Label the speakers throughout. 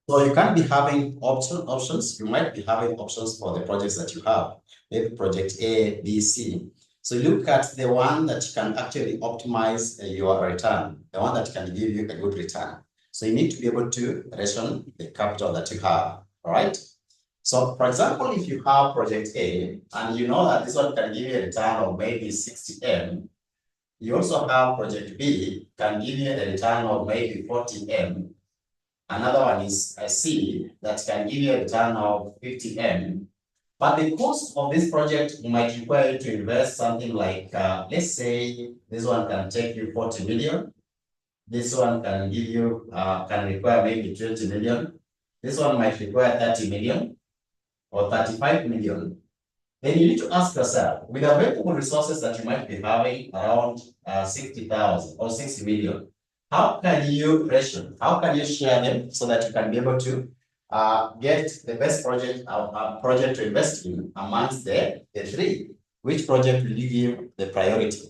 Speaker 1: So you can't be having options. You might be having options for the projects that you have, maybe project A, B, C. So look at the one that can actually optimize your return, the one that can give you a good return. So you need to be able to ration the capital that you have, all right? So for example, if you have project A and you know that this one can give you a return of maybe 60M, you also have project B can give you a return of maybe 40M. Another one is a C that can give you a return of 50M. But the cost of this project might require you to invest something like, let's say this one can take you 40 million. This one can give you, can require maybe 20 million. This one might require 30 million or 35 million. Then you need to ask yourself, with available resources that you might be having around 60,000 or 60 million, how can you ration? How can you share them so that you can be able to get the best project to invest in amongst the three? Which project will you give the priority?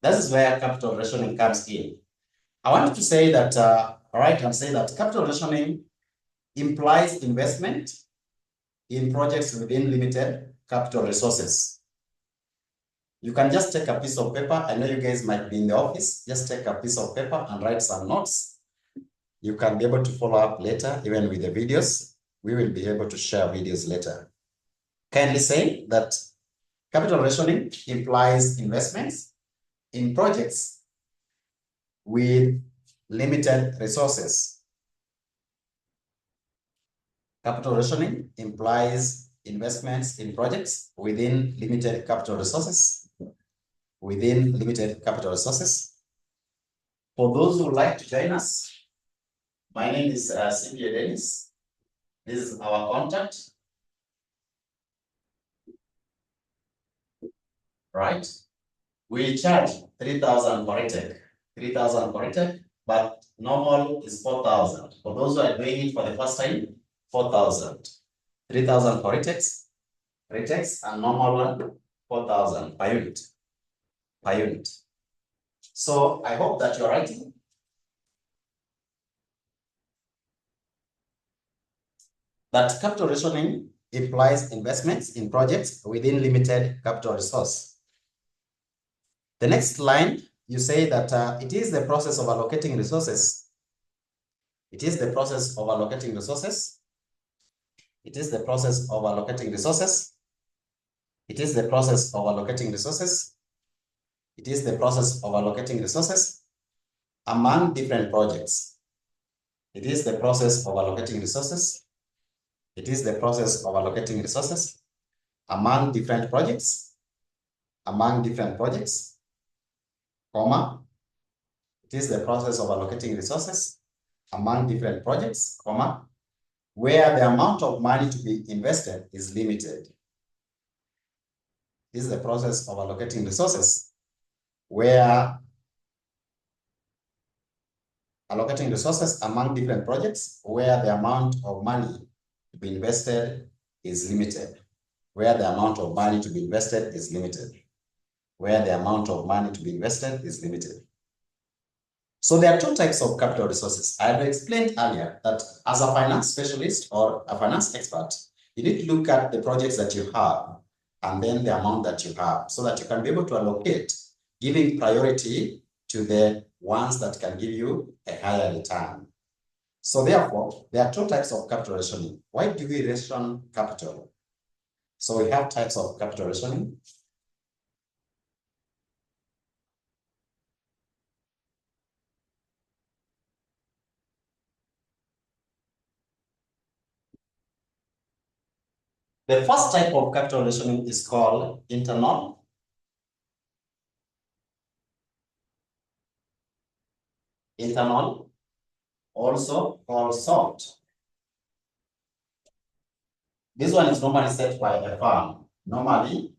Speaker 1: This is where capital rationing comes in. I wanted to say that, all right, I'm saying that capital rationing implies investment in projects within limited capital resources. You can just take a piece of paper. I know you guys might be in the office. Just take a piece of paper and write some notes. You can be able to follow up later, even with the videos. We will be able to share videos later. Kindly say that capital rationing implies investments in projects with limited resources. Capital rationing implies investments in projects within limited capital resources. Within limited capital resources. For those who would like to join us, my name is Cynthia Dennis. This is our contact. Right? We charge 3,000 for retake. 3,000 for retake, but normal is 4,000. For those who are doing it for the first time, 4,000. 3,000 for retakes, and normal one, 4,000 per unit. Per unit. So I hope that you're writing. That capital rationing implies investments in projects within limited capital resource. The next line, you say that it is the process of allocating resources. It is the process of allocating resources. It is the process of allocating resources. It is the process of allocating resources. It is the process of allocating resources among different projects. It is the process of allocating resources. It is the process of allocating resources among different projects. Among different projects, comma. It is the process of allocating resources among different projects, comma, where the amount of money to be invested is limited. This is the process of allocating resources where allocating resources among different projects where the amount of money to be invested is limited. Where the amount of money to be invested is limited. Where the amount of money to be invested is limited. So there are two types of capital resources. I have explained earlier that as a finance specialist or a finance expert, you need to look at the projects that you have and then the amount that you have so that you can be able to allocate, giving priority to the ones that can give you a higher return. So therefore, there are two types of capital rationing. Why do we ration capital? So we have types of capital rationing. The first type of capital rationing is called internal. Internal, also called soft. This one is normally set by a firm. Normally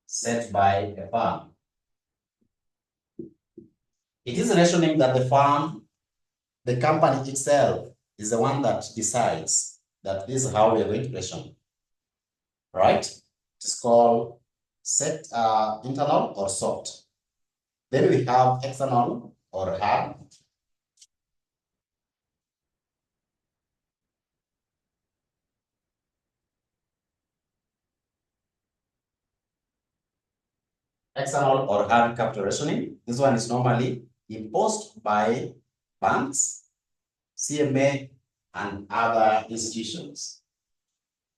Speaker 1: set by a firm. It is rationing that the firm, the company itself, is the one that decides that this is how we are going to ration. Right? It's called set internal or soft. Then we have external or hard. external or hard capital rationing. This one is normally imposed by banks, CMA, and other institutions.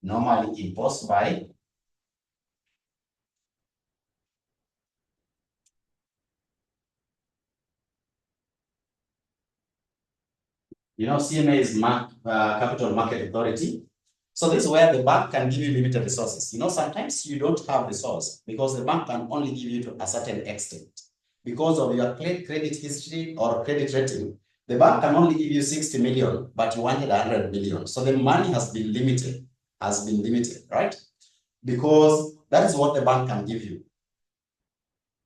Speaker 1: Normally imposed by CMA is Capital Market Authority. So this is where the bank can give you limited resources. Sometimes you don't have resource because the bank can only give you to a certain extent. Because of your credit history or credit rating, the bank can only give you 60 million, but you wanted 100 million. So the money has been limited, right? Because that is what the bank can give you.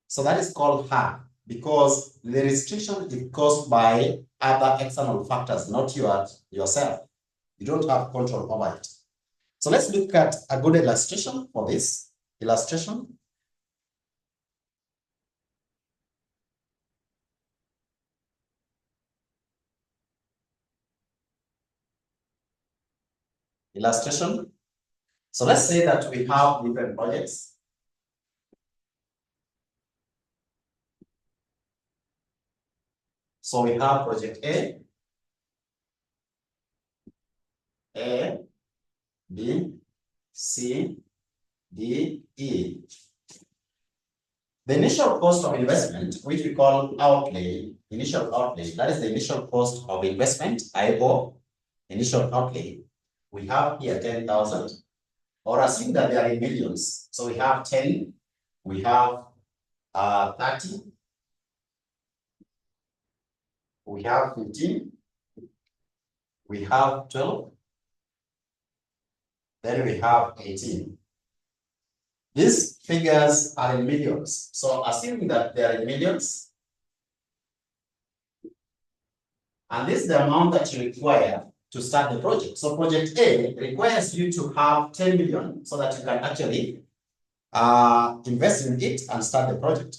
Speaker 1: So that is called hard because the restriction is caused by other external factors, not yourself. You don't have control over it. So let's look at a good illustration for this. Illustration. So let's say that we have different projects. So we have project A, B, C, D, E. The initial cost of investment, which we call outlay, initial outlay, that is the initial cost of investment, IO, initial outlay. We have here 10,000, or assume that they are in millions. So we have 10, we have 30, we have 15, we have 12, then we have 18. These figures are in millions. So assuming that they are in millions, and this is the amount that you require to start the project. So project A requires you to have 10 million so that you can actually invest in it and start the project.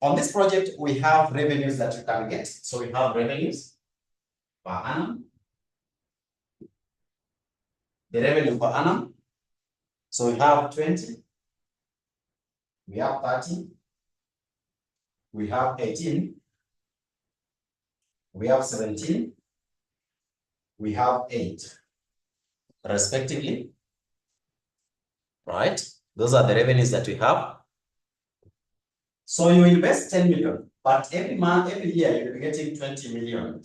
Speaker 1: On this project, we have revenues that you can get. So we have revenues per annum. The revenue per annum. So we have 20. We have 30. We have 18. We have 17. We have 8, respectively. Right? Those are the revenues that we have. So you invest 10 million, but every month, every year, you'll be getting 20 million.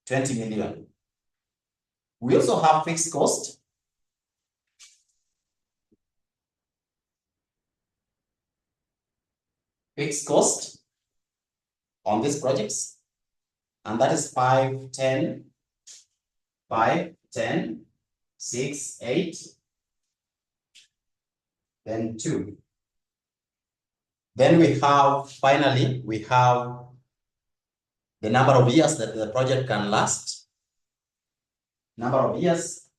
Speaker 1: 20 million. We also have fixed cost. Fixed cost on these projects, and that is 5, 10, 5, 10, 6, 8, then 2. Then we have, finally, we have the number of years that the project can last. Number of years.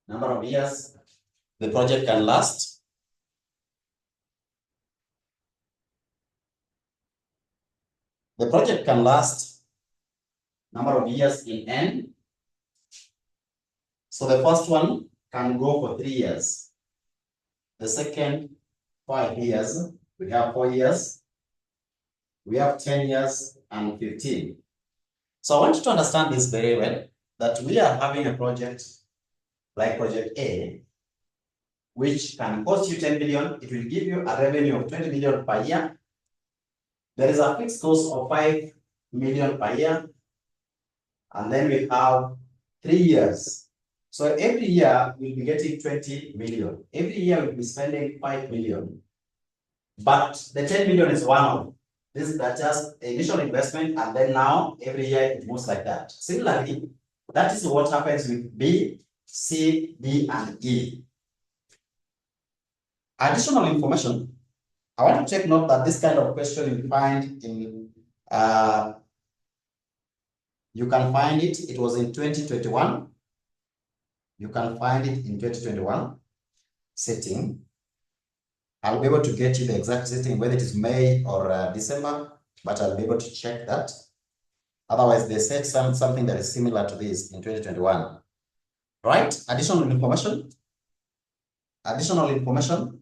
Speaker 1: Number of years the project can last. The project can last number of years in N. So the first one can go for 3 years. The second, 5 years. We have 4 years. We have 10 years and 15. So I want you to understand this very well, that we are having a project like project A, which can cost you 10 million. It will give you a revenue of 20 million per year. There is a fixed cost of 5 million per year. And then we have 3 years. So every year we'll be getting 20 million. Every year we'll be spending 5 million. But the 10 million is one-off. This is just initial investment, and then now every year it moves like that. Similarly, that is what happens with B, C, D, and E. Additional information. I want to take note that this kind of question you find in, you can find it. It was in 2021. You can find it in 2021 setting. I'll be able to get you the exact setting, whether it is May or December, but I'll be able to check that. Otherwise, they said something that is similar to this in 2021. Right? Additional information. Additional information.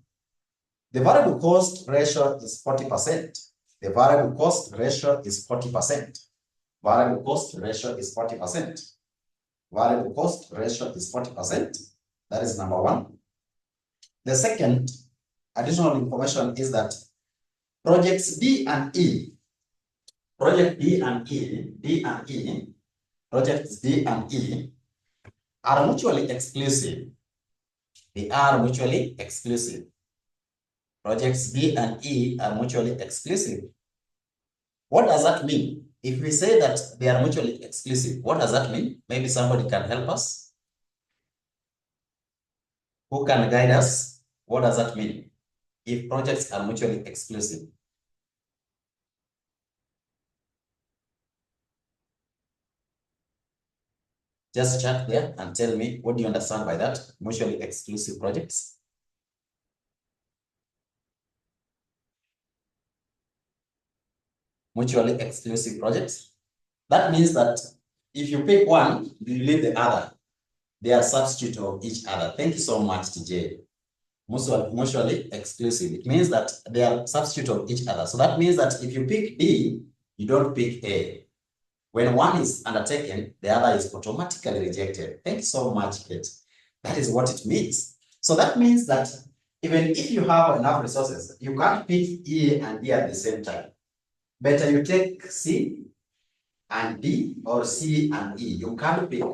Speaker 1: The variable cost ratio is 40%. The variable cost ratio is 40%. Variable cost ratio is 40%. Variable cost ratio is 40%. That is number one. The second additional information is that projects B and E, projects B and E, projects B and E are mutually exclusive. They are mutually exclusive. Projects B and E are mutually exclusive. What does that mean? If we say that they are mutually exclusive, what does that mean? Maybe somebody can help us. Who can guide us? What does that mean? If projects are mutually exclusive. Just chat there and tell me, what do you understand by that? Mutually exclusive projects. Mutually exclusive projects. That means that if you pick one, you leave the other. They are substitute of each other. Thank you so much, TJ. Mutually exclusive. It means that they are substitute of each other. So that means that if you pick D, you don't pick A. When one is undertaken, the other is automatically rejected. Thank you so much, Kate. That is what it means. So that means that even if you have enough resources, you can't pick E and D at the same time. Better you take C and D or C and E. You can't pick.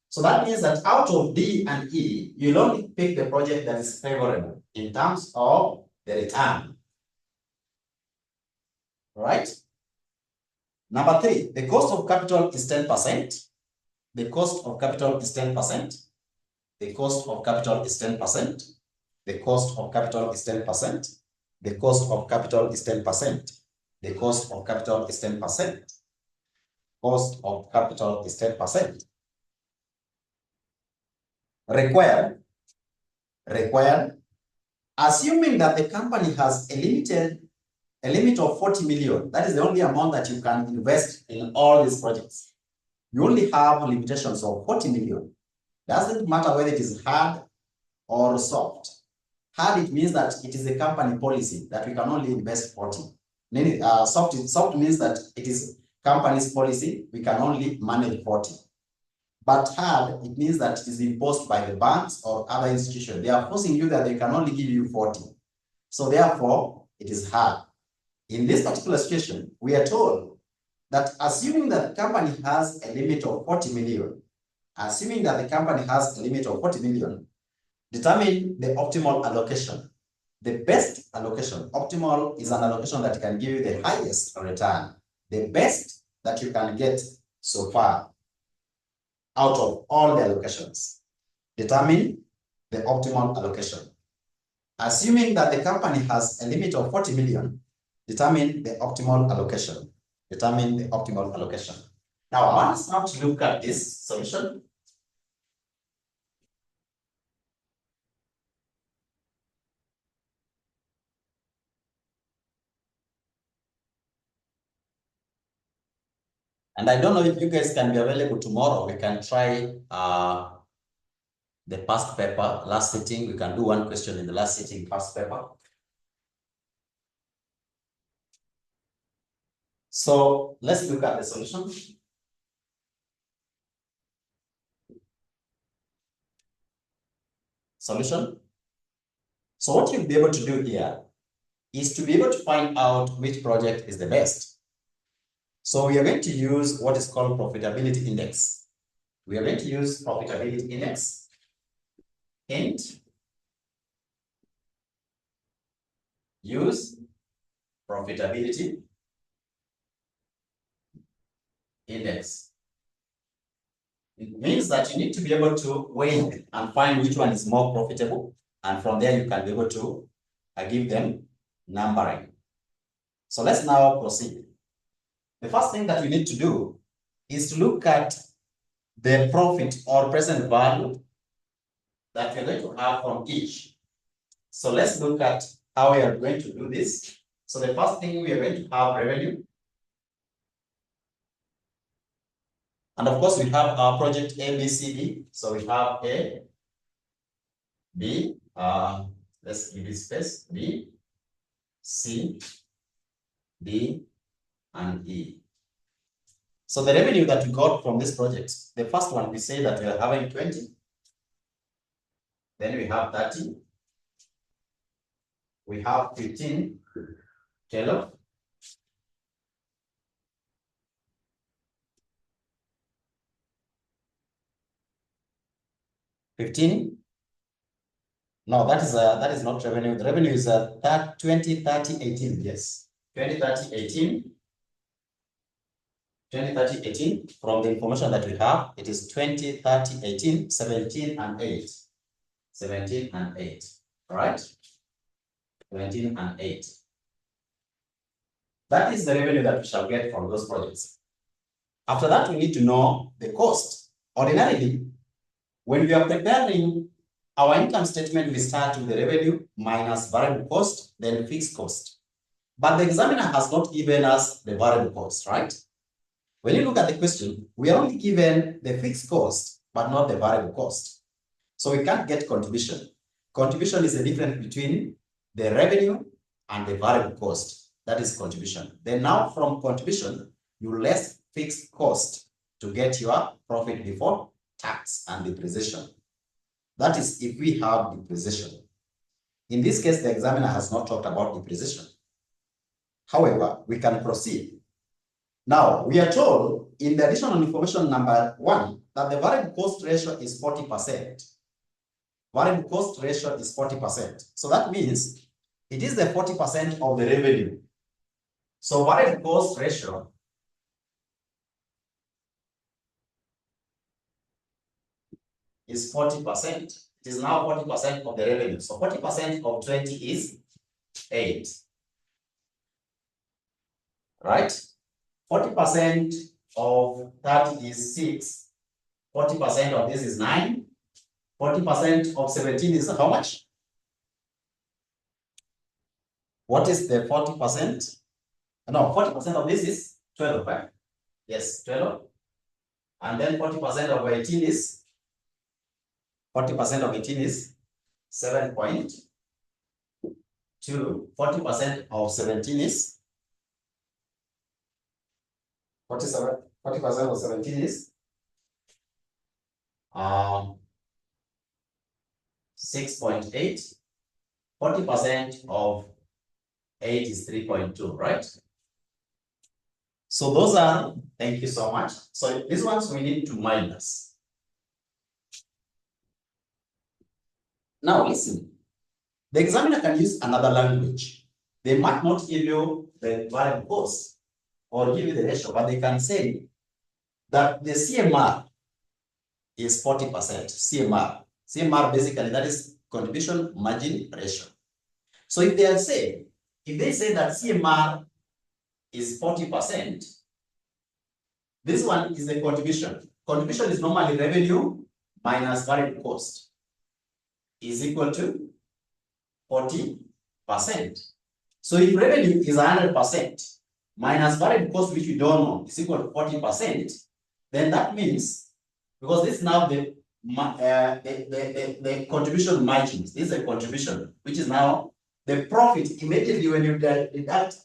Speaker 1: So that means that out of D and E, you'll only pick the project that is favorable in terms of the return. Right? Number three, the cost of capital is 10%. The cost of capital is 10%. The cost of capital is 10%. The cost of capital is 10%. The cost of capital is 10%. The cost of capital is 10%. Cost of capital is 10%. Required, assuming that the company has a limit of 40 million, that is the only amount that you can invest in all these projects. You only have limitations of 40 million. Doesn't matter whether it is hard or soft. Hard, it means that it is a company policy that we can only invest 40. Soft means that it is company's policy, we can only manage 40. But hard, it means that it is imposed by the banks or other institutions. They are forcing you that they can only give you 40. So therefore, it is hard. In this particular situation, we are told that assuming that the company has a limit of 40 million, assuming that the company has a limit of 40 million, determine the optimal allocation. The best allocation, optimal is an allocation that can give you the highest return, the best that you can get so far out of all the allocations. Determine the optimal allocation. Assuming that the company has a limit of 40 million, determine the optimal allocation. Determine the optimal allocation. Now, I want us now to look at this solution. And I don't know if you guys can be available tomorrow. We can try the past paper, last sitting. We can do one question in the last sitting, past paper. So let's look at the solution. Solution. So what you'll be able to do here is to be able to find out which project is the best. So we are going to use what is called profitability index. We are going to use profitability index. Int use profitability index. It means that you need to be able to weigh and find which one is more profitable. And from there, you can be able to give them numbering. So let's now proceed. The first thing that we need to do is to look at the profit or present value that we're going to have from each. So let's look at how we are going to do this. So the first thing, we are going to have revenue. And of course, we have our project A, B, C, D. So we have A, B, Let's give it space. B, C, D, and E. So the revenue that we got from this project, the first one, we say that we are having 20. Then we have 30. We have 15, 12. 15. No, that is not revenue. The revenue is 20, 30, 18. Yes. 20, 30, 18. 20, 30, 18. From the information that we have, it is 20, 30, 18, 17, and 8. 17 and 8. All right? 17 and 8. That is the revenue that we shall get from those projects. After that, we need to know the cost. Ordinarily, when we are preparing our income statement, we start with the revenue minus variable cost, then fixed cost. But the examiner has not given us the variable cost, right? When you look at the question, we are only given the fixed cost, but not the variable cost. So we can't get contribution. Contribution is the difference between the revenue and the variable cost. That is contribution. Then now from contribution, you less fixed cost to get your profit before tax and depreciation. That is if we have depreciation. In this case, the examiner has not talked about depreciation. However, we can proceed. Now, we are told in the additional information number 1 that the variable cost ratio is 40%. Variable cost ratio is 40%. So that means it is the 40% of the revenue. So variable cost ratio is 40%. It is now 40% of the revenue. So 40% of 20 is 8. Right? 40% of 30 is 6. 40% of this is 9. 40% of 17 is how much? What is the 40%? No, 40% of this is 12, right? Yes, 12. And then 40% of 18 is 40% of 18 is 7.2. 40% of 17 is 40% of 17 is 6.8. 40% of 8 is 3.2, right? So those are, thank you so much. So these ones we need to minus. Now listen, the examiner can use another language. They might not give you the variable cost or give you the ratio, but they can say that the CMR is 40%. CMR basically, that is contribution margin ratio. So if they say that CMR is 40%, this one is the contribution. Contribution is normally revenue minus variable cost is equal to 40%. So if revenue is 100% minus variable cost, which we don't know, is equal to 40%, then that means, because this is now the contribution margins, this is a contribution, which is now the profit immediately when you deduct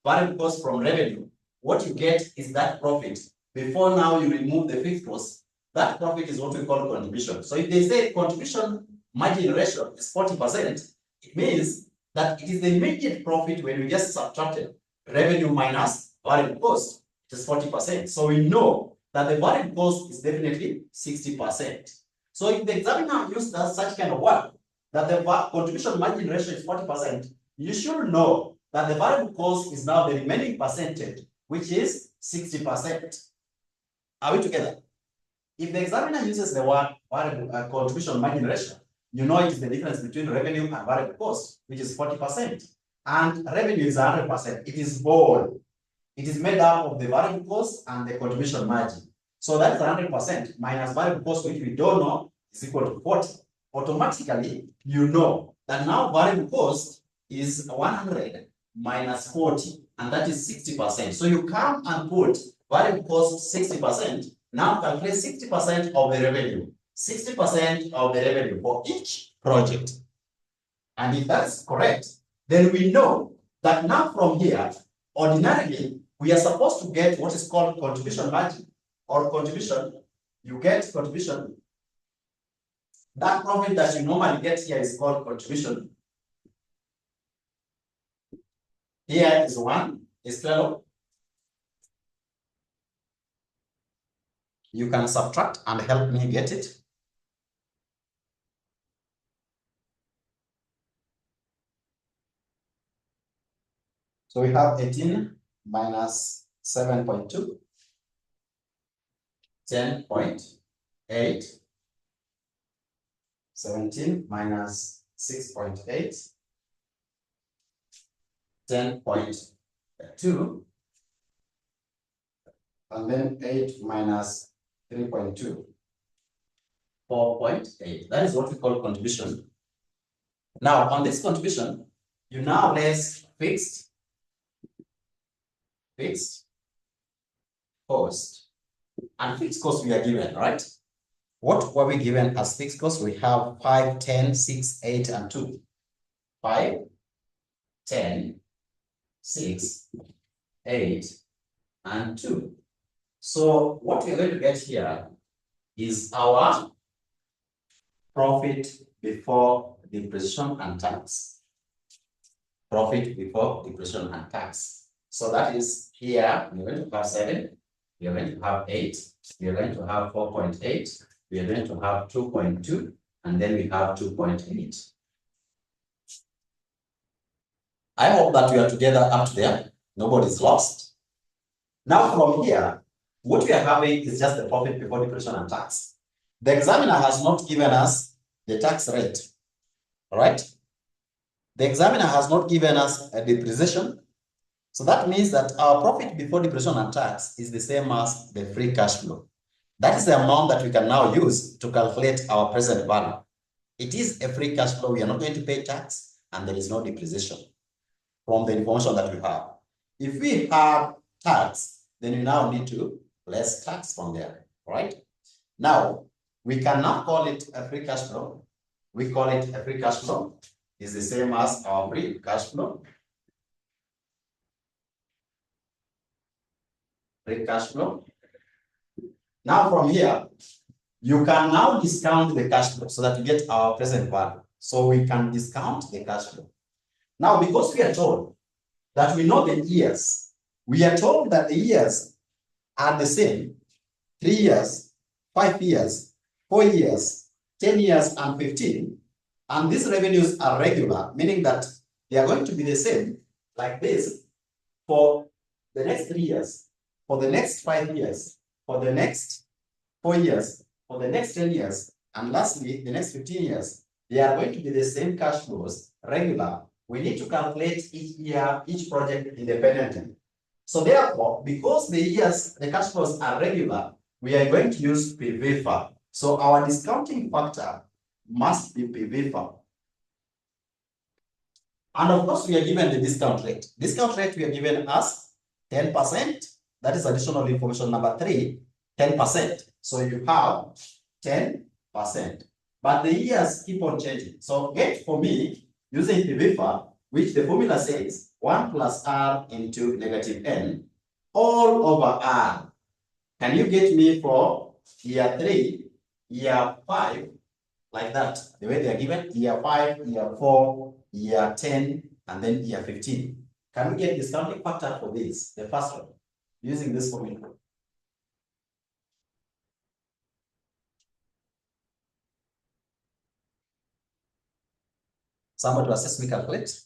Speaker 1: variable cost from revenue, what you get is that profit. Before now you remove the fixed cost, that profit is what we call contribution. So if they say contribution margin ratio is 40%, it means that it is the immediate profit when we just subtracted revenue minus variable cost, it is 40%. So we know that the variable cost is definitely 60%. So if the examiner used such kind of word, that the contribution margin ratio is 40%, you should know that the variable cost is now the remaining percentage, which is 60%. Are we together? If the examiner uses the word variable contribution margin ratio, you know it is the difference between revenue and variable cost, which is 40%. And revenue is 100%. It is whole. It is made up of the variable cost and the contribution margin. So that is 100% minus variable cost, which we don't know, is equal to 40. Automatically, you know that now variable cost is 100 minus 40, and that is 60%. So you come and put variable cost 60%. Now calculate 60% of the revenue. 60% of the revenue for each project. And if that's correct, then we know that now from here, ordinarily, we are supposed to get what is called contribution margin or contribution. You get contribution. That profit that you normally get here is called contribution. Here is 1, is 12. You can subtract and help me get it. So we have 18 minus 7.2, 10.8, 17 minus 6.8, 10.2, and then 8 minus 3.2, 4.8. That is what we call contribution. Now, on this contribution, you now less fixed cost. And fixed cost we are given, right? What were we given as fixed cost? We have 5, 10, 6, 8, and 2. 5, 10, 6, 8, and 2. So what we're going to get here is our profit before depreciation and tax. Profit before depreciation and tax. So that is here, we're going to have 7, we are going to have 8, we are going to have 4.8, we are going to have 2.2, and then we have 2.8. I hope that we are together up to there. Nobody's lost. Now from here, what we are having is just the profit before depreciation and tax. The examiner has not given us the tax rate, all right? The examiner has not given us a depreciation. So that means that our profit before depreciation and tax is the same as the free cash flow. That is the amount that we can now use to calculate our present value. It is a free cash flow. We are not going to pay tax, and there is no depreciation from the information that we have. If we have tax, then we now need to less tax from there, right? Now, we can now call it a free cash flow. We call it a free cash flow. It's the same as our free cash flow. Free cash flow. Now from here, you can now discount the cash flow so that you get our present value. So we can discount the cash flow. Now, because we are told that we know the years, we are told that the years are the same, 3 years, 5 years, 4 years, 10 years, and 15. And these revenues are regular, meaning that they are going to be the same like this for the next 3 years, for the next 5 years, for the next 4 years, for the next 10 years, and lastly, the next 15 years. They are going to be the same cash flows, regular. We need to calculate each year, each project independently. So therefore, because the cash flows are regular, we are going to use PVFA. So our discounting factor must be PVFA. And of course, we are given the discount rate. Discount rate we are given as 10%. That is additional information number 3, 10%. So you have 10%. But the years keep on changing. So get for me, using PVFA, which the formula says 1 plus R into negative N all over R. Can you get me for year 3, year 5, like that? The way they are given, year 5, year 4, year 10, and then year 15. Can we get discounting factor for this, the first one, using this formula? Somebody to assist me calculate.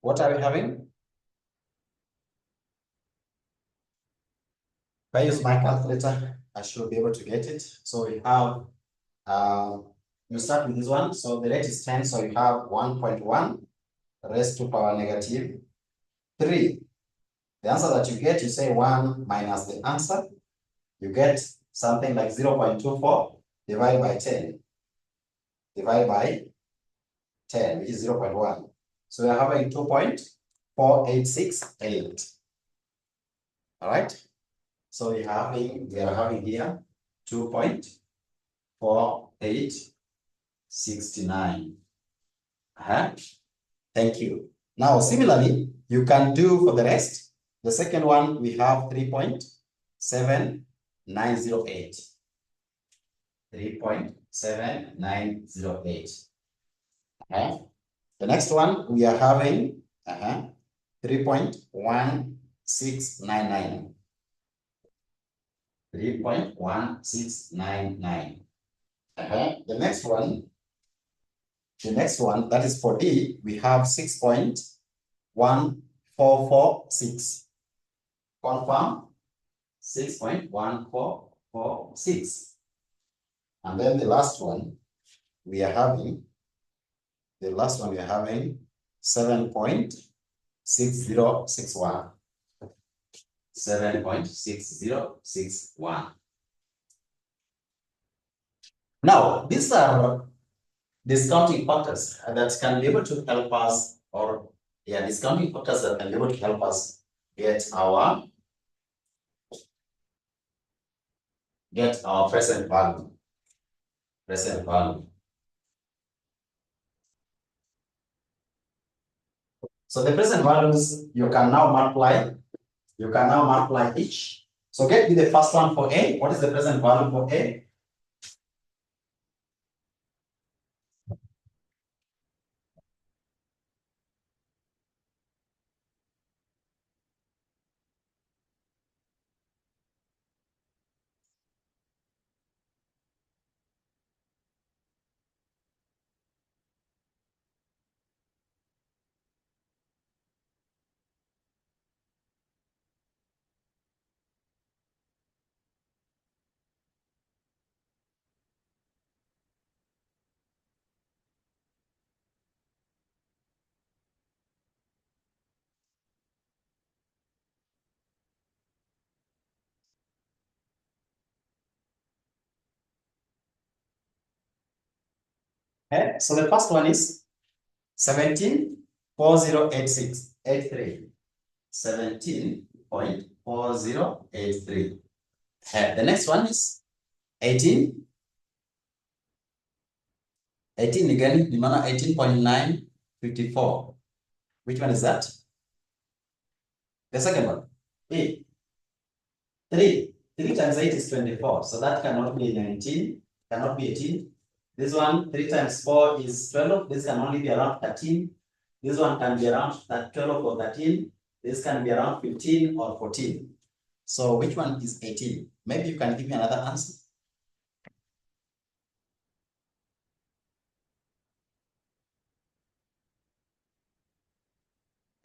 Speaker 1: What are we having? If I use my calculator, I should be able to get it. So we have, you start with this one. So the rate is 10. So you have 1.1 raised to power negative 3. The answer that you get, you say 1 minus the answer. You get something like 0.24 divided by 10. Divided by 10, which is 0.1. So we are having 2.4868. All right. So we are having here 2.4869. Thank you. Now, similarly, you can do for the rest. The second one, we have 3.7908. 3.7908. The next one, we are having 3.1699. 3.1699. The next one, that is for D, we have 6.1446. Confirm 6.1446. And then the last one we are having 7.6061. 7.6061. Now, these are discounting factors that can be able to help us, discounting factors that can be able to help us get our present value. Present value. So the present values you can now multiply. You can now multiply each. So get me the first one for A. What is the present value for A? Okay. So the first one is 17.408683. 17.4083. The next one is 18. 18 again, 18.954. Which one is that? The second one. B. 3. 3 times 8 is 24. So that cannot be 19. Cannot be 18. This one, 3 times 4 is 12. This can only be around 13. This one can be around 12 or 13. This can be around 15 or 14. So which one is 18? Maybe you can give me another answer.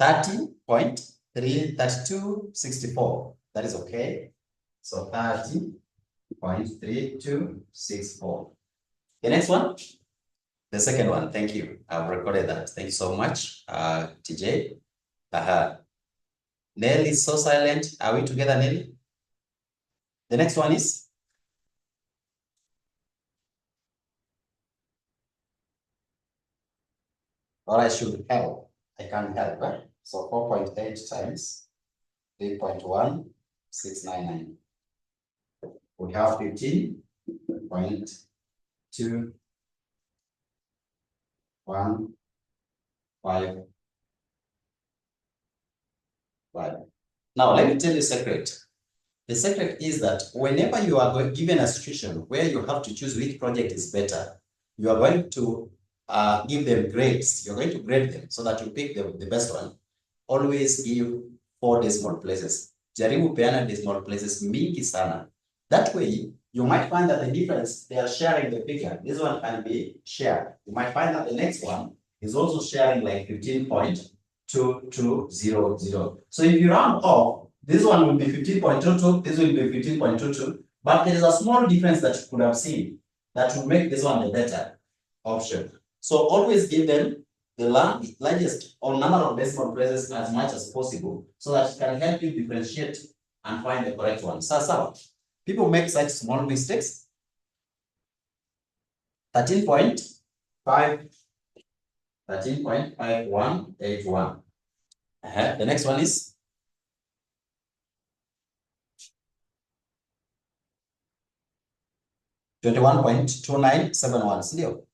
Speaker 1: 30.3264. That is okay. So 30.3264. The next one, the second one. Thank you. I've recorded that. Thank you so much, TJ. Nelly is so silent. Are we together, Nelly? The next one is or I should help. I can't help, right? So 4.8 times 3.1699. We have 15.215. Now, let me tell you a secret. The secret is that whenever you are given a situation where you have to choose which project is better, you are going to give them grades. You're going to grade them so that you pick the best one. Always give 4 decimal places. Jaribu peana decimal places mingi sana. That way, you might find that the difference, they are sharing the figure. This one can be shared. You might find that the next one is also sharing like 15.2200. So if you round off, This one will be 15.22, this will be 15.22, but there is a small difference that you could have seen that will make this one the better option. So always give them the largest or number of decimal places as much as possible so that it can help you differentiate and find the correct one. So people make such small mistakes. 13.5, 13.5181. The next one is 21.2971. Still.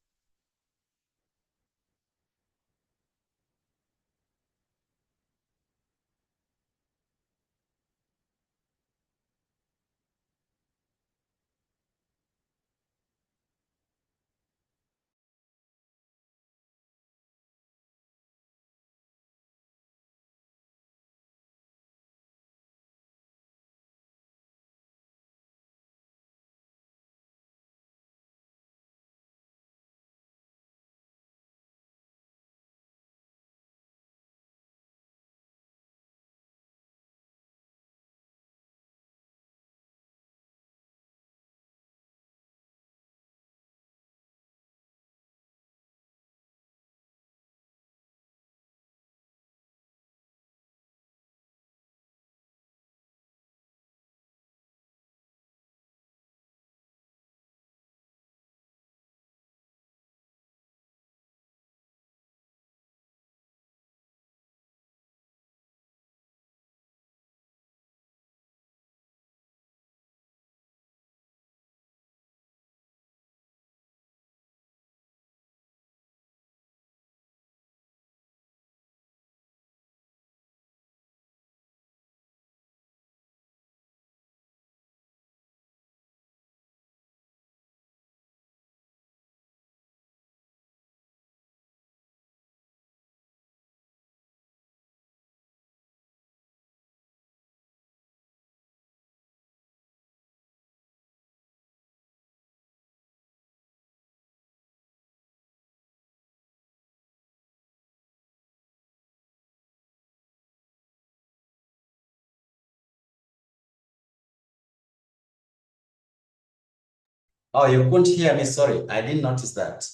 Speaker 1: Oh, you couldn't hear me. Sorry, I didn't notice that.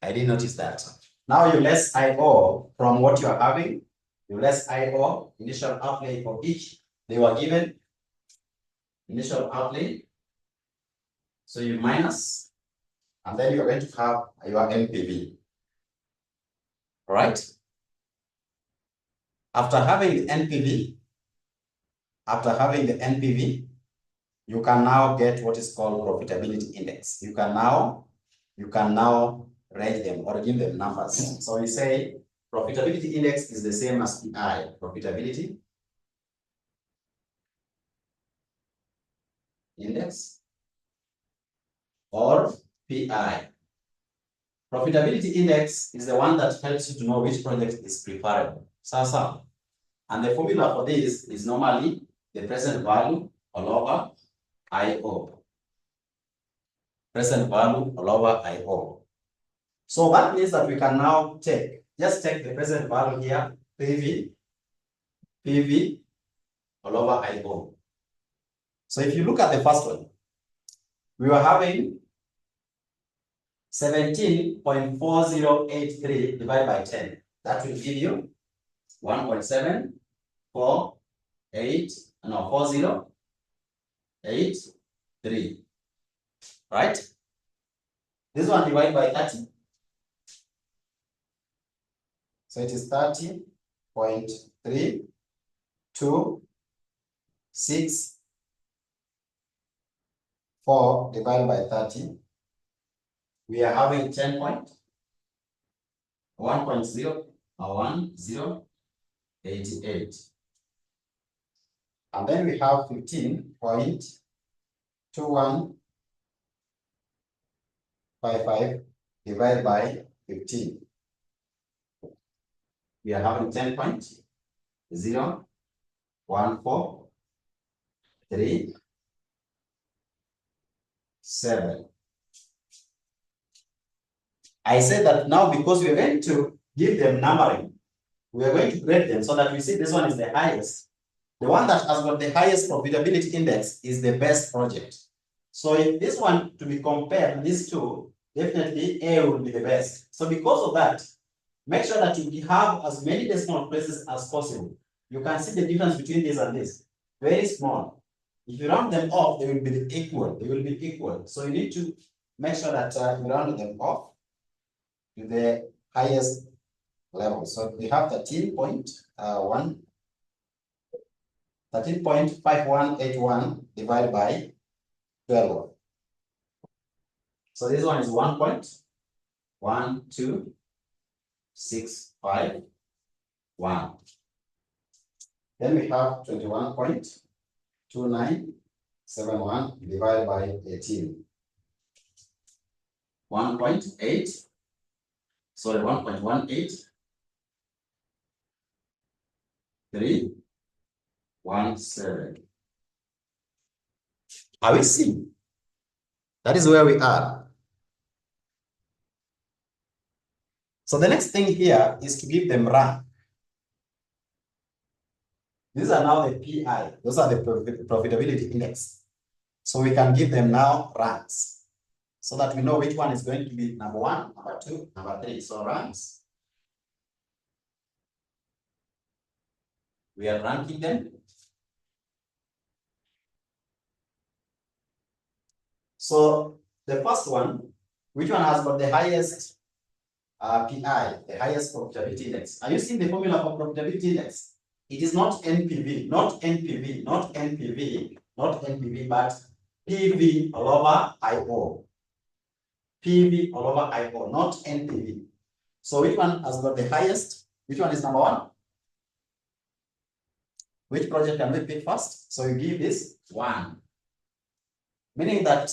Speaker 1: I didn't notice that. Now you less IO from what you are having. You less IO, initial outlay for each. They were given initial outlay. So you minus, and then you're going to have your NPV. All right? After having the NPV, you can now get what is called profitability index. You can now range them or give them numbers. So we say profitability index is the same as PI, profitability index or PI. Profitability index is the one that helps you to know which project is preferable. And the formula for this is normally the present value all over IO. Present value all over IO. So that means that we can now just take the present value here, PV all over IO. So if you look at the first one, we were having 17.4083 divided by 10. That will give you 4083. Right? This one divided by 30. So it is 30.3264 divided by 30. We are having 10.1088. And then we have 15.2155 divided by 15. We are having 10.0143.7. I said that now because we are going to give them numbering, we are going to grade them so that we see this one is the highest. The one that has got the highest profitability index is the best project. So if this one to be compared, these two, definitely A will be the best. So because of that, make sure that you have as many decimal places as possible. You can see the difference between this and this. Very small. If you round them off, they will be equal. They will be equal. So you need to make sure that you round them off to the highest level. So we have 13.5181 divided by 12. So this one is 1.1265. Then we have 21.2971 divided by 18. 1.8, sorry, 1.18317. Are we seeing? That is where we are. So the next thing here is to give them rank. These are now the PI. Those are the profitability index. So we can give them now ranks so that we know which one is going to be number 1, number 2, number 3. So ranks. We are ranking them. So the first one, which one has got the highest PI, the highest profitability index? Are you seeing the formula for profitability index? It is not NPV, not NPV, not NPV, not NPV, but PV all over IO. PV all over IO, not NPV. So which one has got the highest? Which one is number 1? Which project can we pick first? So you give this 1. Meaning that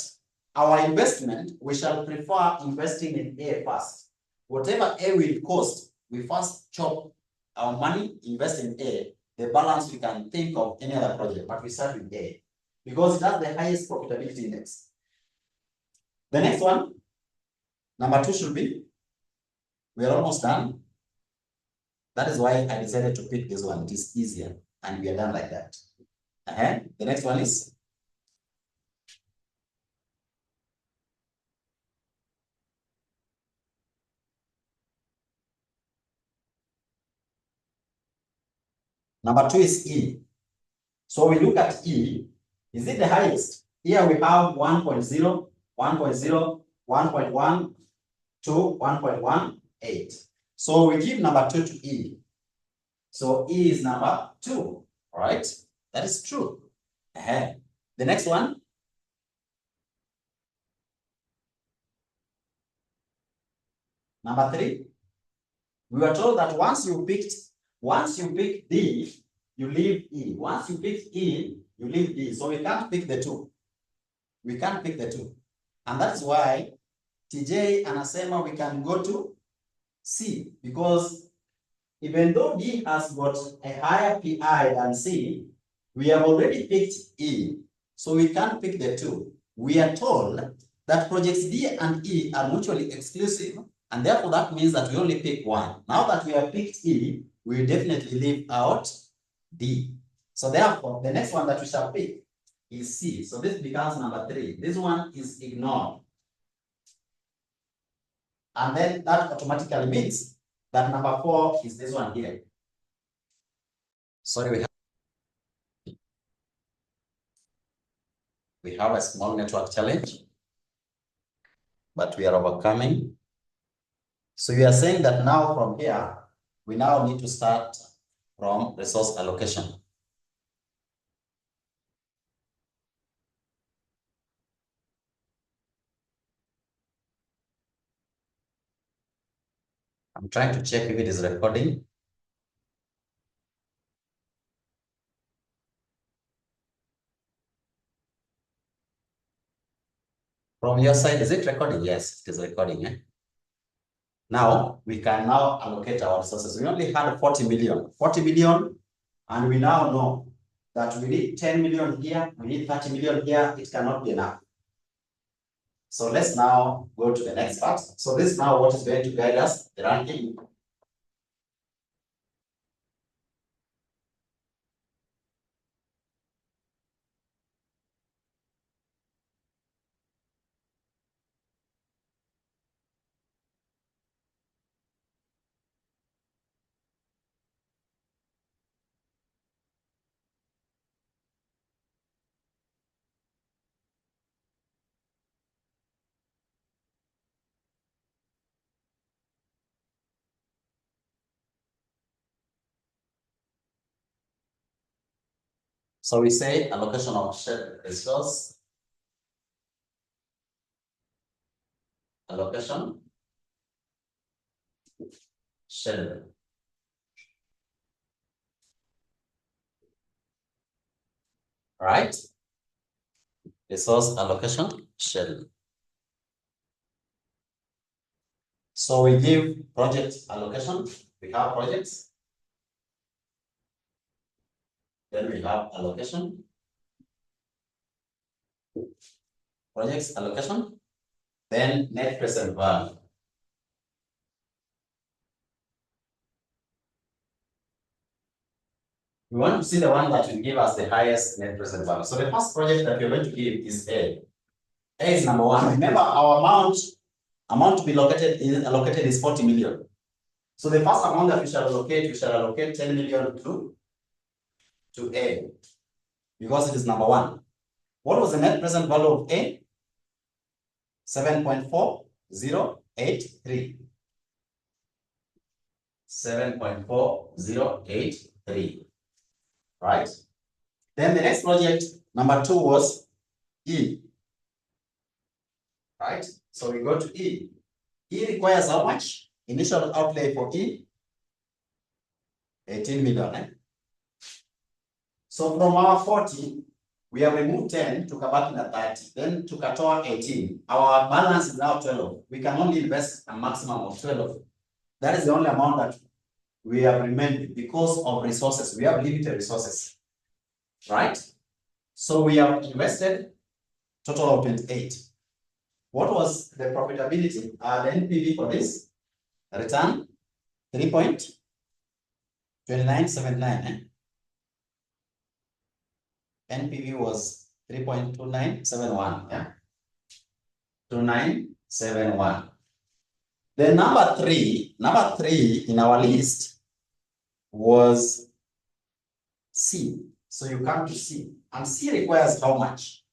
Speaker 1: our investment, we shall prefer investing in A first. Whatever A will cost, we first chop our money, invest in A. The balance we can think of any other project, but we start with A because it has the highest profitability index. The next one, number 2 should be, we are almost done. That is why I decided to pick this one. It is easier and we are done like that. The next one is number 2 is E. So we look at E. Is it the highest? Here we have 1.0, 1.0, 1.1 to 1.18. So we give number 2 to E. So E is number 2. All right. That is true. The next one. Number 3. We were told that once you pick D, you leave E. Once you pick E, you leave D. So we can't pick the 2. We can't pick the 2. And that is why TJ anasema we can go to C, because even though D has got a higher PI than C, we have already picked E. So we can't pick the 2. We are told that projects D and E are mutually exclusive, and therefore that means that we only pick 1. Now that we have picked E, we definitely leave out D. So therefore, the next one that we shall pick is C. So this becomes number 3. This one is ignored. And then that automatically means that number 4 is this one here. Sorry, we have a small network challenge, but we are overcoming. So we are saying that now from here, we now need to start from resource allocation. I'm trying to check if it is recording. From your side, is it recording? Yes, it is recording. Now, we can now allocate our resources. We only had 40 million. 40 million, and we now know that we need 10 million here, we need 30 million here. It cannot be enough. So let's now go to the next part. So this is now what is going to guide us, the ranking. So we say allocation of shared resource, allocation, shared. Right? Resource allocation, shared. So we give project allocation. We have projects. Then we have allocation. Projects allocation. Then net present value. We want to see the one that will give us the highest net present value. So the first project that we're going to give is A. A is number one. Remember, our amount to be allocated is 40 million. So the first amount that we shall allocate 10 million to A, because it is number one. What was the net present value of A? 7.4083. 7.4083. Right? Then the next project, number two, was E. Right? So we go to E. E requires how much? Initial outlay for E? 18 million. Eh? So from our 40, we have removed 10 to come back in 30, then to Katoa 18. Our balance is now 12. We can only invest a maximum of 12. That is the only amount that we have remained because of resources. We have limited resources, right? So we have invested total of 28. What was the profitability? The NPV for this return 3.2979. Eh? NPV was 3.2971. Yeah, 2971. Then number three in our list was C. So you come to C, and C requires how much?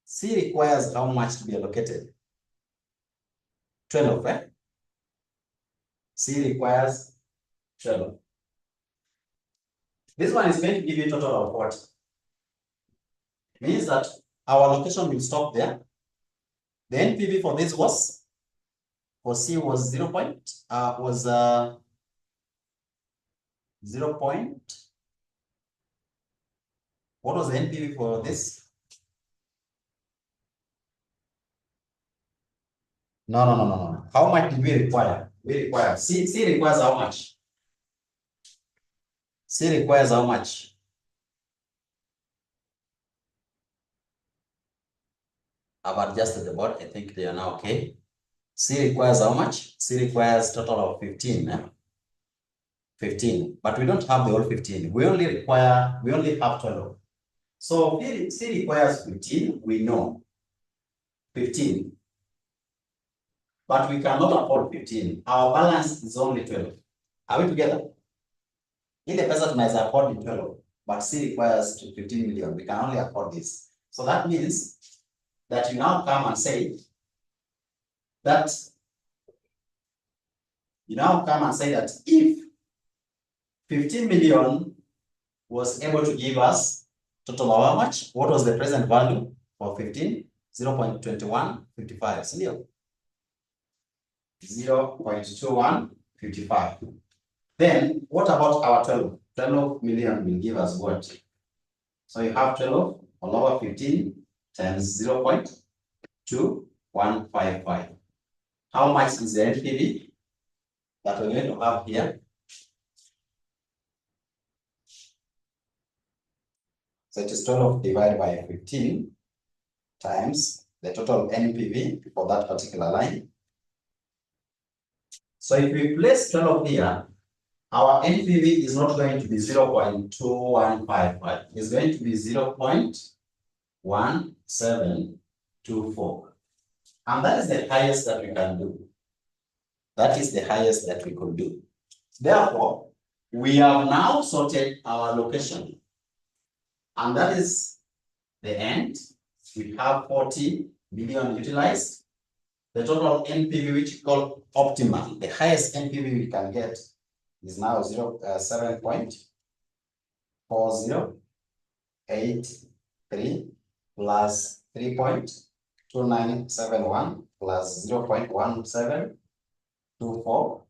Speaker 1: C requires how much to be allocated? 12, right? C requires 12. This one is going to give you a total of what? It means that our allocation will stop there. The NPV for this was, for C was 0 point, 0 point. What was the NPV for this? No. How much did we require? C requires how much? C requires how much? I've adjusted the board. I think they are now okay. C requires how much? C requires total of 15. 15. But we don't have the whole 15. We only have 12. So C requires 15. We know 15. But we cannot afford 15. Our balance is only 12. Are we together? Ile pesa tunaweza afford ni 12, but C requires 15 million. We can only afford this. So that means that you now come and say that if 15 million was able to give us total of how much? What was the present value for 15? 0.2155. 0.2155. Then what about our 12? 12 million will give us what? So you have 12 all over 15 times 0.2155. How much is the NPV that we're going to have here? So it is 12 divided by 15 times the total NPV for that particular line. So if we place 12 here, our NPV is not going to be 0.2155. It's going to be 0.1724. And that is the highest that we can do. That is the highest that we could do. Therefore, we have now sorted our location. And that is the end. We have 40 million utilized. The total NPV, which we call optimal, the highest NPV we can get is now 7.40. 0.83 plus 3.2971 plus 0.1724.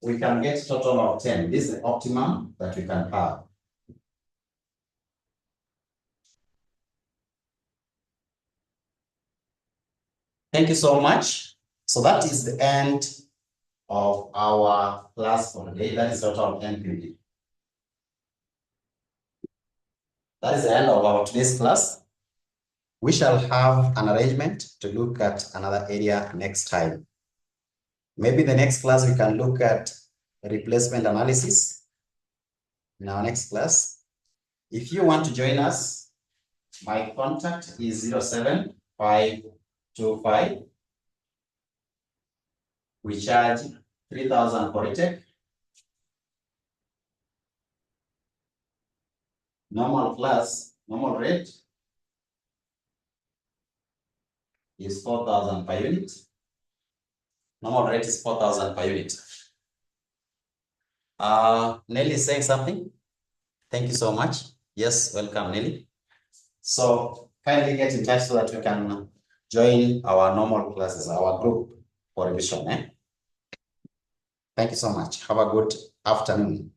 Speaker 1: We can get total of 10. This is the optimum that we can have. Thank you so much. So that is the end of our class for today. That is total NPV. That is the end of our today's class. We shall have an arrangement to look at another area next time. Maybe the next class we can look at replacement analysis in our next class. If you want to join us, my contact is 07525. We charge 3,000 for a take. Normal rate is 4,000 per unit. Normal rate is 4,000 per unit. Nelly is saying something. Thank you so much. Yes, welcome, Nelly. So kindly get in touch so that you can join our normal classes, our group for revision. Thank you so much. Have a good afternoon.